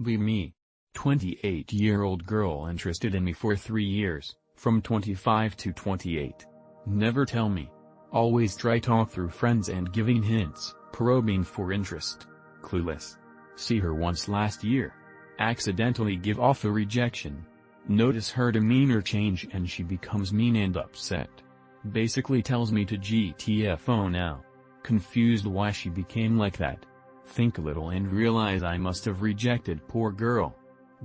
Be me. 28-year-old girl interested in me for 3 years, from 25 to 28. Never tell me. Always try talk through friends and giving hints, probing for interest. Clueless. See her once last year. Accidentally give off a rejection. Notice her demeanor change and she becomes mean and upset. Basically tells me to GTFO now. Confused why she became like that. Think a little and realize I must have rejected poor girl.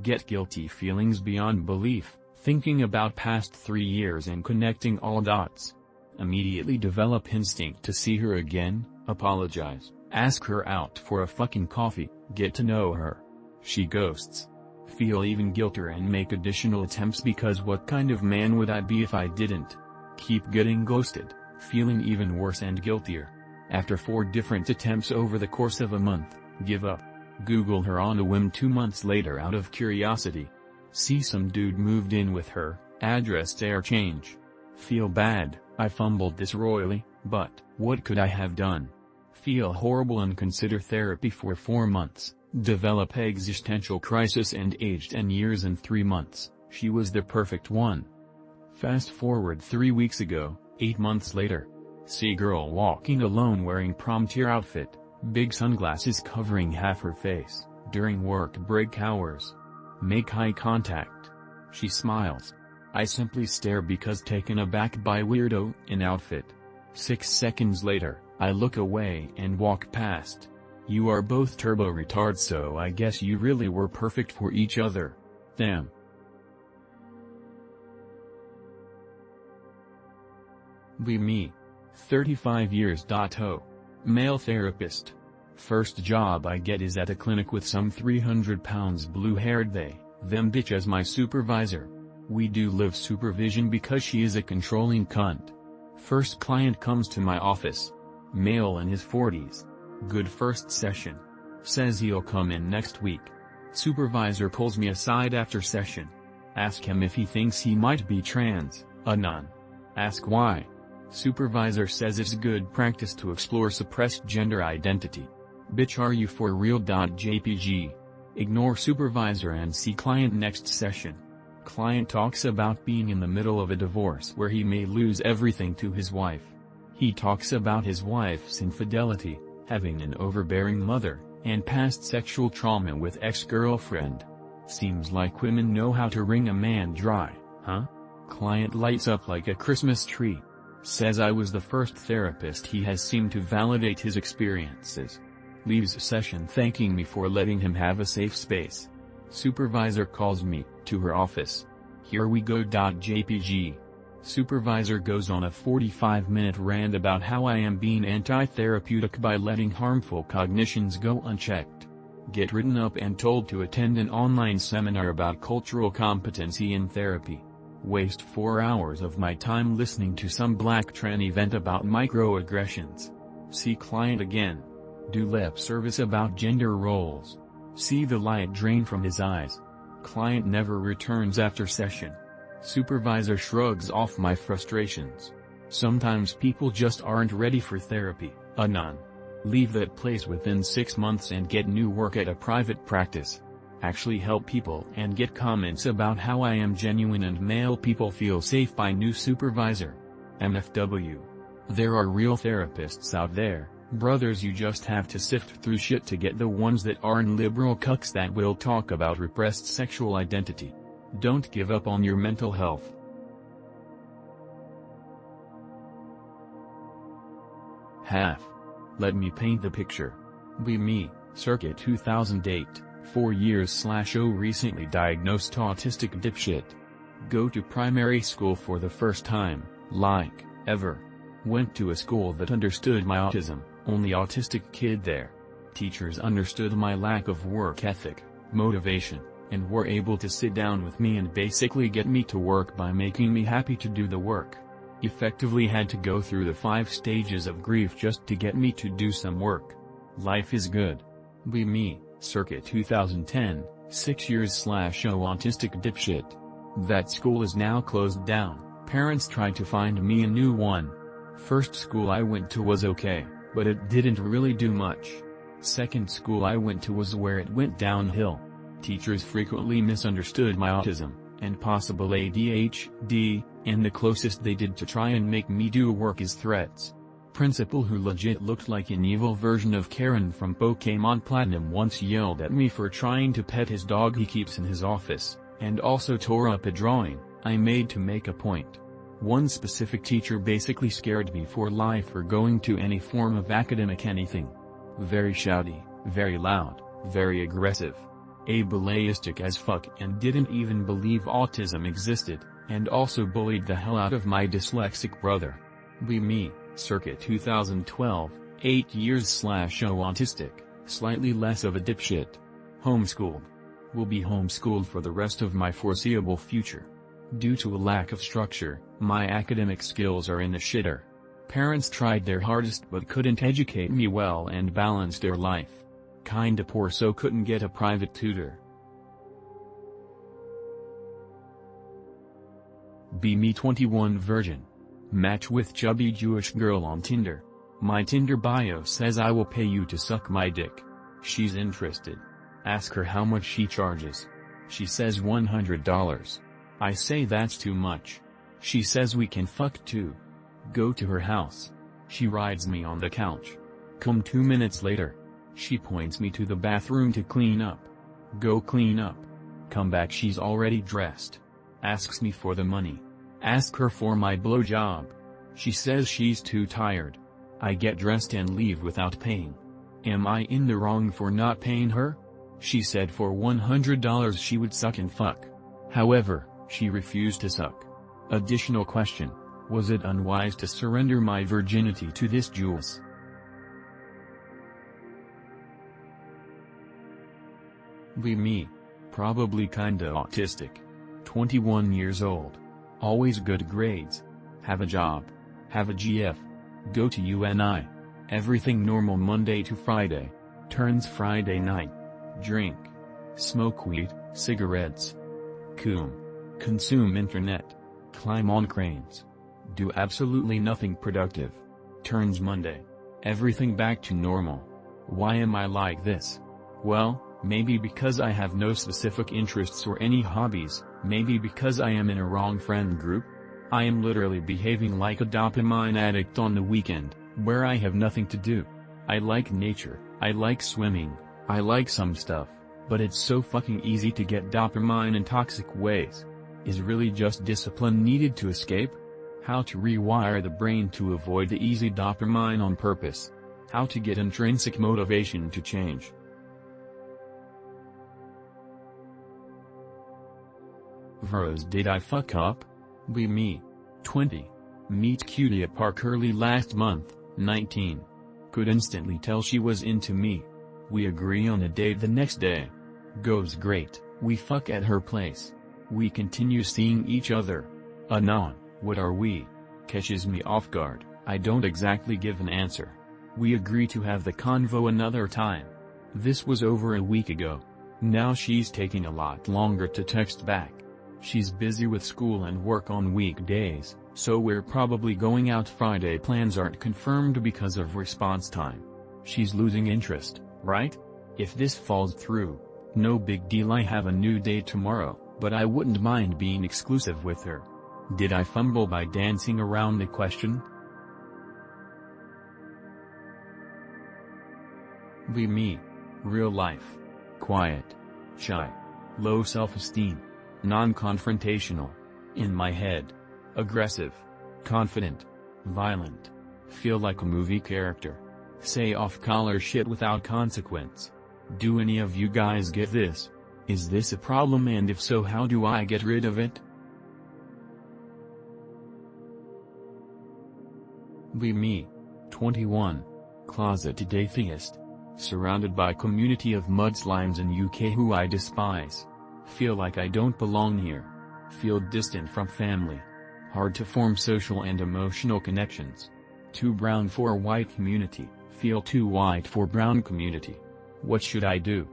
Get guilty feelings beyond belief, thinking about past 3 years and connecting all dots. Immediately develop instinct to see her again, apologize, ask her out for a fucking coffee, get to know her. She ghosts. Feel even guiltier and make additional attempts because what kind of man would I be if I didn't? Keep getting ghosted, feeling even worse and guiltier. After 4 different attempts over the course of a month, give up. Google her on a whim 2 months later out of curiosity. See some dude moved in with her, address dare change. Feel bad, I fumbled this royally, but what could I have done? Feel horrible and consider therapy for 4 months. Develop existential crisis and age 10 years in 3 months, she was the perfect one. Fast forward 3 weeks ago, 8 months later. See girl walking alone wearing prom tier outfit, big sunglasses covering half her face, during work break hours. Make eye contact. She smiles. I simply stare because taken aback by weirdo in outfit. 6 seconds later, I look away and walk past. You are both turbo retards, so I guess you really were perfect for each other. Damn. Be me. 35 years. Male therapist. First job I get is at a clinic with some 300 pounds blue-haired them bitch as my supervisor. We do live supervision because she is a controlling cunt. First client comes to my office. Male in his 40s. Good first session. Says he'll come in next week. Supervisor pulls me aside after session. Ask him if he thinks he might be trans, none. Ask why. Supervisor says it's good practice to explore suppressed gender identity. Bitch, are you for real? JPG. Ignore supervisor and see client next session. Client talks about being in the middle of a divorce where he may lose everything to his wife. He talks about his wife's infidelity, having an overbearing mother, and past sexual trauma with ex-girlfriend. Seems like women know how to wring a man dry, huh? Client lights up like a Christmas tree. Says I was the first therapist he has seen to validate his experiences. Leaves session thanking me for letting him have a safe space. Supervisor calls me to her office. Here we go. JPG. Supervisor goes on a 45-minute rant about how I am being anti-therapeutic by letting harmful cognitions go unchecked. Get written up and told to attend an online seminar about cultural competency in therapy. Waste 4 hours of my time listening to some black tranny vent about microaggressions. See client again. Do lip service about gender roles. See the light drain from his eyes. Client never returns after session. Supervisor shrugs off my frustrations. Sometimes people just aren't ready for therapy, none. Leave that place within 6 months and get new work at a private practice. Actually help people and get comments about how I am genuine and male people feel safe by new supervisor. MFW. There are real therapists out there, brothers. You just have to sift through shit to get the ones that aren't liberal cucks that will talk about repressed sexual identity. Don't give up on your mental health. Half. Let me paint the picture. Be me, circa 2008, 4 years/0 recently diagnosed autistic dipshit. Go to primary school for the first time, like, ever. Went to a school that understood my autism, only autistic kid there. Teachers understood my lack of work ethic, motivation, and were able to sit down with me and basically get me to work by making me happy to do the work. Effectively had to go through the 5 stages of grief just to get me to do some work. Life is good. Be me, circa 2010, 6 years/0 autistic dipshit. That school is now closed down. Parents tried to find me a new one. First school I went to was okay, but it didn't really do much. Second school I went to was where it went downhill. Teachers frequently misunderstood my autism, and possible ADHD, and the closest they did to try and make me do work is threats. Principal, who legit looked like an evil version of Karen from Pokémon Platinum, once yelled at me for trying to pet his dog he keeps in his office, and also tore up a drawing I made to make a point. One specific teacher basically scared me for life for going to any form of academic anything. Very shouty, very loud, very aggressive. Ableistic as fuck, and didn't even believe autism existed, and also bullied the hell out of my dyslexic brother. Be me, circa 2012, 8 years/O autistic, slightly less of a dipshit. Homeschooled. Will be homeschooled for the rest of my foreseeable future. Due to a lack of structure, my academic skills are in the shitter. Parents tried their hardest but couldn't educate me well and balance their life. Kinda poor, so couldn't get a private tutor. Be me 21 virgin. Match with chubby Jewish girl on Tinder. My Tinder bio says I will pay you to suck my dick. She's interested. Ask her how much she charges. She says $100. I say that's too much. She says we can fuck too. Go to her house. She rides me on the couch. Come 2 minutes later. She points me to the bathroom to clean up. Go clean up. Come back, she's already dressed. Asks me for the money. Ask her for my blowjob. She says she's too tired. I get dressed and leave without paying. Am I in the wrong for not paying her? She said for $100 she would suck and fuck. However, she refused to suck. Additional question: was it unwise to surrender my virginity to this Jules? Be me. Probably kinda autistic. 21 years old. Always good grades. Have a job. Have a GF. Go to UNI. Everything normal Monday to Friday. Turns Friday night. Drink. Smoke weed, cigarettes. Consume internet. Climb on cranes. Do absolutely nothing productive. Turns Monday. Everything back to normal. Why am I like this? Well, maybe because I have no specific interests or any hobbies, maybe because I am in a wrong friend group. I am literally behaving like a dopamine addict on the weekend, where I have nothing to do. I like nature, I like swimming, I like some stuff, but it's so fucking easy to get dopamine in toxic ways. Is really just discipline needed to escape? How to rewire the brain to avoid the easy dopamine on purpose. How to get intrinsic motivation to change. Vros, did I fuck up? Be me. 20. Meet cutie at Park early last month, 19. Could instantly tell she was into me. We agree on a date the next day. Goes great, we fuck at her place. We continue seeing each other. Anon, what are we? Catches me off guard, I don't exactly give an answer. We agree to have the convo another time. This was over a week ago. Now she's taking a lot longer to text back. She's busy with school and work on weekdays, so we're probably going out Friday. Plans aren't confirmed because of response time. She's losing interest, right? If this falls through, no big deal, I have a new date tomorrow, but I wouldn't mind being exclusive with her. Did I fumble by dancing around the question? Be me. Real life. Quiet. Shy. Low self-esteem. Non-confrontational. In my head. Aggressive. Confident. Violent. Feel like a movie character. Say off-color shit without consequence. Do any of you guys get this? Is this a problem, and if so, how do I get rid of it? Be me. 21. Closeted atheist. Surrounded by community of mudslimes in UK who I despise. Feel like I don't belong here. Feel distant from family. Hard to form social and emotional connections. Too brown for white community, feel too white for brown community. What should I do?